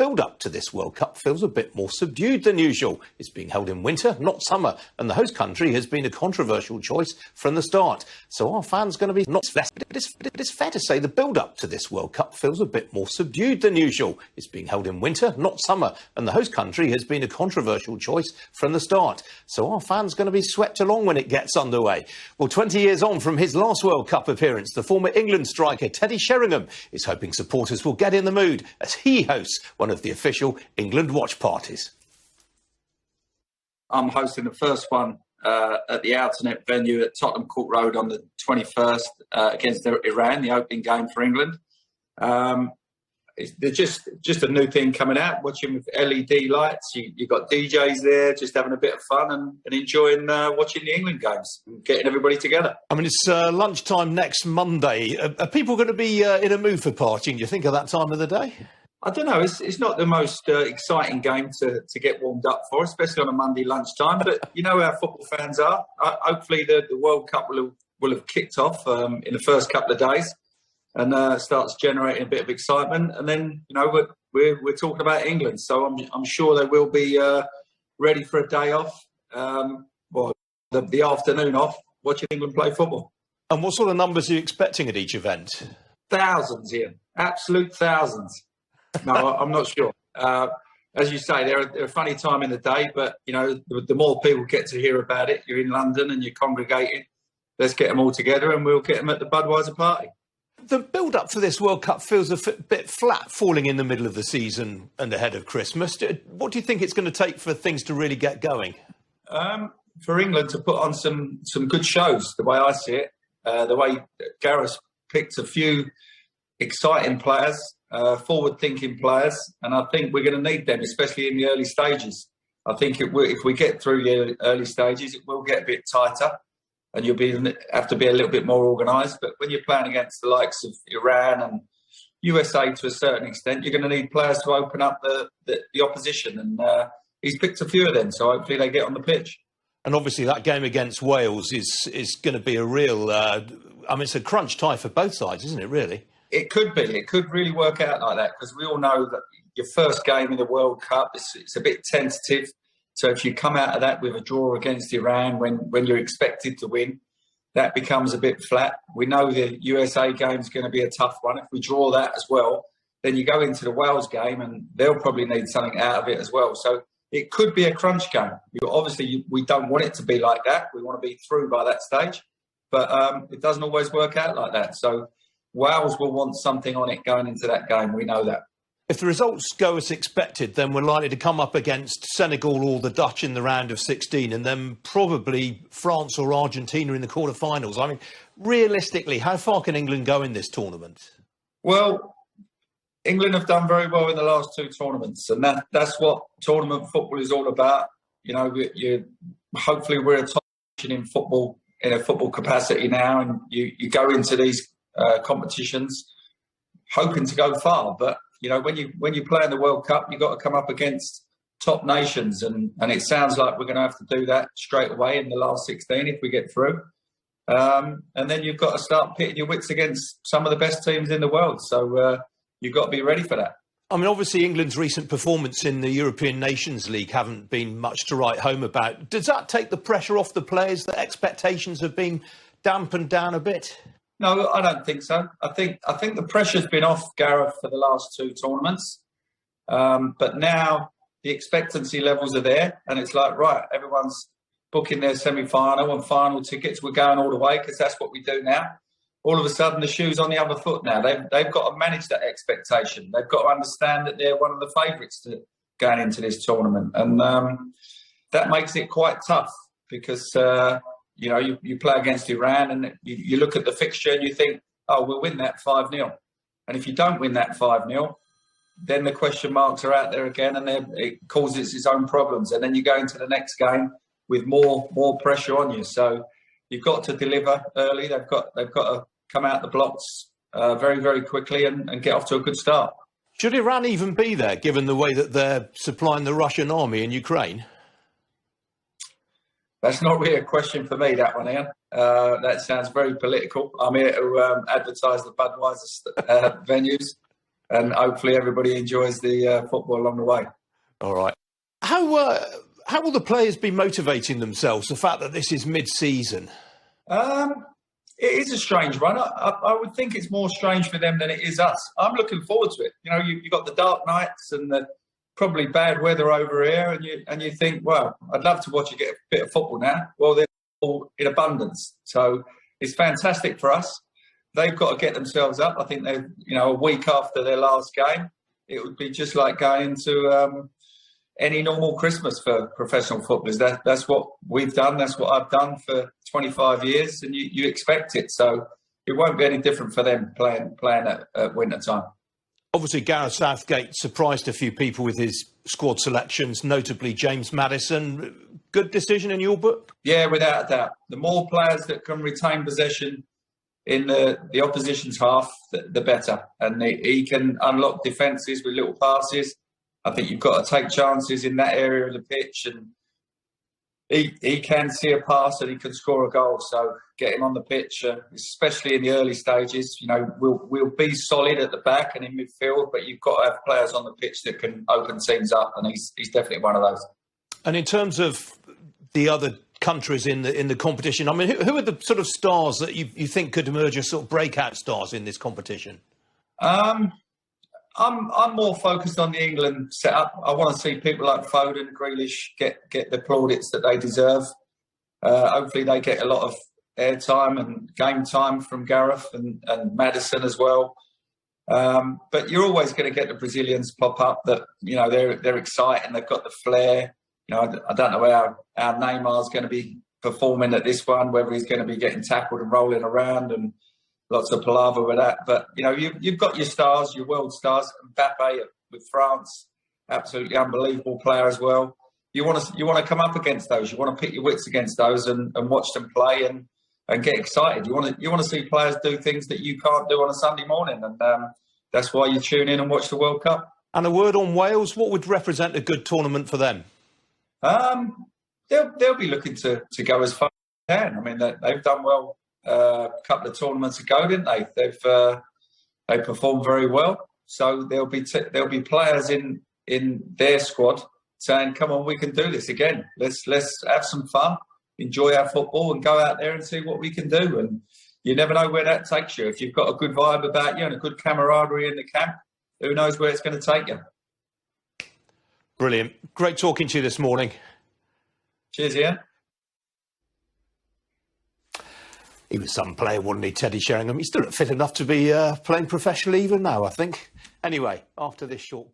build-up to this World Cup feels a bit more subdued than usual. It's being held in winter, not summer, and the host country has been a controversial choice from the start. So are fans going to be not less? It's fair to say the build-up to this World Cup feels a bit more subdued than usual. It's being held in winter, not summer, and the host country has been a controversial choice from the start. So are fans going to be swept along when it gets underway? Well, 20 years on from his last World Cup appearance, the former England striker Teddy Sheringham is hoping supporters will get in the mood as he hosts one of the official England watch parties. I'm hosting the first one at the Outnet venue at Tottenham Court Road on the 21st against Iran, the opening game for England. There's just a new thing coming out, watching with LED lights. You've got DJs there just having a bit of fun and enjoying watching the England games and getting everybody together. I mean, it's lunchtime next Monday. Are people going to be in a mood for partying, do you think, at that time of the day? I don't know. It's not the most exciting game to get warmed up for, especially on a Monday lunchtime. But you know how football fans are. Hopefully, the World Cup will have kicked off in the first couple of days and starts generating a bit of excitement. And then we're talking about England, so I'm sure they will be ready for a day off, the afternoon off, watching England play football. And what sort of numbers are you expecting at each event? Thousands, Ian. Absolute thousands. No, I'm not sure. As you say, they're a funny time in the day, but, the more people get to hear about it, you're in London and you're congregating, let's get them all together and we'll get them at the Budweiser party. The build-up for this World Cup feels a bit flat, falling in the middle of the season and ahead of Christmas. What do you think it's going to take for things to really get going? For England to put on some good shows, the way I see it, the way Gareth picked a few exciting players, forward-thinking players, and I think we're going to need them, especially in the early stages. I think if we get through the early stages, it will get a bit tighter, and you'll have to be a little bit more organised. But when you're playing against the likes of Iran and USA to a certain extent, you're going to need players to open up the opposition, and he's picked a few of them, so hopefully they get on the pitch. And obviously that game against Wales is going to be a real... it's a crunch tie for both sides, isn't it, really? It could be. It could really work out like that, because we all know that your first game in the World Cup, it's a bit tentative. So if you come out of that with a draw against Iran when you're expected to win, that becomes a bit flat. We know the USA game is going to be a tough one. If we draw that as well, then you go into the Wales game and they'll probably need something out of it as well. So it could be a crunch game. Obviously, we don't want it to be like that. We want to be through by that stage. But it doesn't always work out like that. So Wales will want something on it going into that game. We know that. If the results go as expected, then we're likely to come up against Senegal or the Dutch in the round of 16, and then probably France or Argentina in the quarterfinals. I mean, realistically, how far can England go in this tournament? Well, England have done very well in the last two tournaments, and that's what tournament football is all about. Hopefully we're a top nation in football, in a football capacity now, and you go into these competitions hoping to go far. But when you play in the World Cup, you've got to come up against top nations, and it sounds like we're going to have to do that straight away in the last 16 if we get through. And then you've got to start pitting your wits against some of the best teams in the world. So you've got to be ready for that. I mean, obviously England's recent performance in the European Nations League haven't been much to write home about. Does that take the pressure off the players, that expectations have been dampened down a bit? No, I don't think so. I think the pressure's been off Gareth for the last two tournaments. But now the expectancy levels are there, and it's like, right, everyone's booking their semi-final and final tickets. We're going all the way because that's what we do now. All of a sudden, the shoe's on the other foot now. They've got to manage that expectation. They've got to understand that they're one of the favourites to going into this tournament. And that makes it quite tough because, you play against Iran and you look at the fixture and you think, oh, we'll win that 5-0. And if you don't win that 5-0, then the question marks are out there again and it causes its own problems. And then you go into the next game with more pressure on you. So you've got to deliver early. They've got to come out the blocks very, very quickly and get off to a good start. Should Iran even be there, given the way that they're supplying the Russian army in Ukraine? That's not really a question for me, that one, Ian. That sounds very political. I'm here to advertise the Budweiser venues. and hopefully everybody enjoys the football along the way. All right. How will the players be motivating themselves, the fact that this is mid-season? It is a strange one. I would think it's more strange for them than it is us. I'm looking forward to it. You know, you've got the dark nights and the probably bad weather over here, and you think, well, I'd love to watch you get a bit of football now. Well, they're all in abundance, so it's fantastic for us. They've got to get themselves up. I think they're, a week after their last game, it would be just like going into any normal Christmas for professional footballers. That's what we've done. That's what I've done for 25 years, and you expect it. So it won't be any different for them playing at winter time. Obviously, Gareth Southgate surprised a few people with his squad selections, notably James Maddison. Good decision in your book? Yeah, without a doubt. The more players that can retain possession in the opposition's half, the better. And he can unlock defences with little passes. I think you've got to take chances in that area of the pitch, and he can see a pass and he can score a goal. So get him on the pitch, especially in the early stages. We'll be solid at the back and in midfield, but you've got to have players on the pitch that can open teams up, and he's definitely one of those. And in terms of the other countries in the competition, I mean, who are the sort of stars that you think could emerge as sort of breakout stars in this competition? I'm more focused on the England setup. I want to see people like Foden, Grealish get the plaudits that they deserve. Hopefully they get a lot of airtime and game time from Gareth and Maddison as well. But you're always going to get the Brazilians pop up that, they're exciting. They've got the flair. I don't know how Neymar's going to be performing at this one, whether he's going to be getting tackled and rolling around and lots of palaver with that. But, you've got your stars, your world stars. Mbappe with France, absolutely unbelievable player as well. You want to come up against those. You want to pit your wits against those and watch them play and get excited. You want to see players do things that you can't do on a Sunday morning. And that's why you tune in and watch the World Cup. And a word on Wales. What would represent a good tournament for them? They'll be looking to go as far as they can. I mean, they've done well a couple of tournaments ago, didn't they? They performed very well. So there'll be players in their squad saying, "Come on, we can do this again. Let's have some fun, enjoy our football, and go out there and see what we can do." And you never know where that takes you. If you've got a good vibe about you and a good camaraderie in the camp, who knows where it's going to take you. Brilliant. Great talking to you this morning. Cheers, Ian. He was some player, wasn't he, Teddy Sheringham? He's still fit enough to be playing professionally even now, I think. Anyway, after this short break.